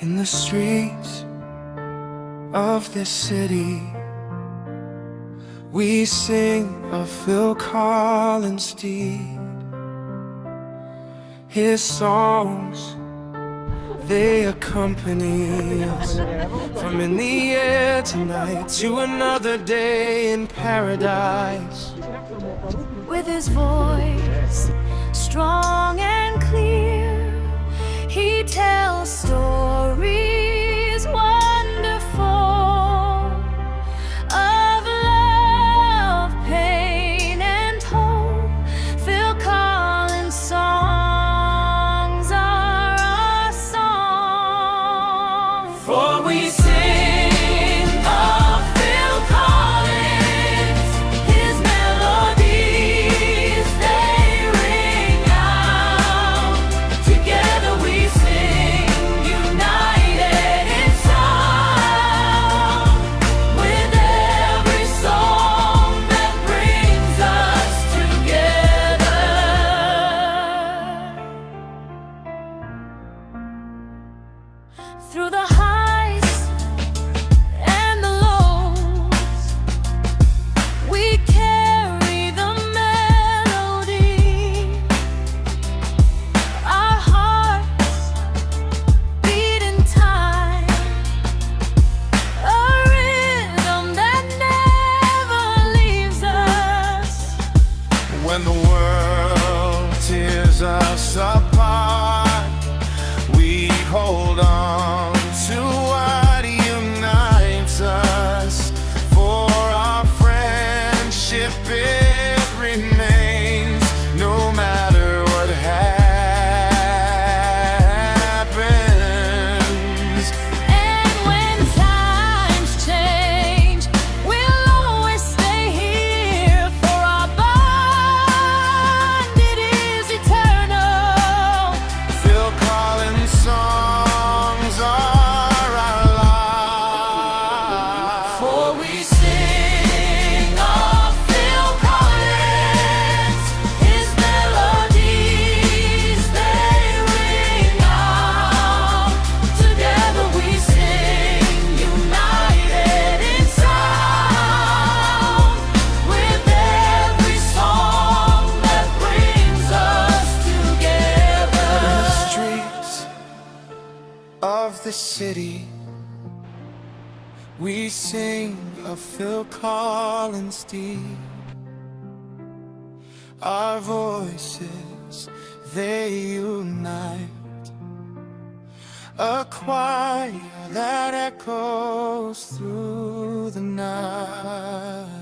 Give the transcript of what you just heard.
In the streets of this city, we sing of Phil Collins' deed. His songs, they accompany us from in the air tonight to another day in paradise. With his voice strong and clear, he tells stories wonderful of love, pain, and hope. Phil Collins' songs are our song. For we sing of Phil Collins, his melodies, they ring out. Together we sing, united in sound, with every song that brings us together. Through the highs and the lows, we carry the melody. Our hearts beat in time, a rhythm that never leaves us. When the world tears us apart, we hold on to what unites us. For our friendship, it remains no matter what happens. And when times change, we'll always stay here, for our bond, it is eternal. Phil Collins' songs are our life. For we sing of Phil Collins, his melodies, they ring out. Together we sing, united in sound, with every song that brings us together. In the streets of the city, we sing of Phil Collins' deed. Our voices, they unite, a choir that echoes through the night.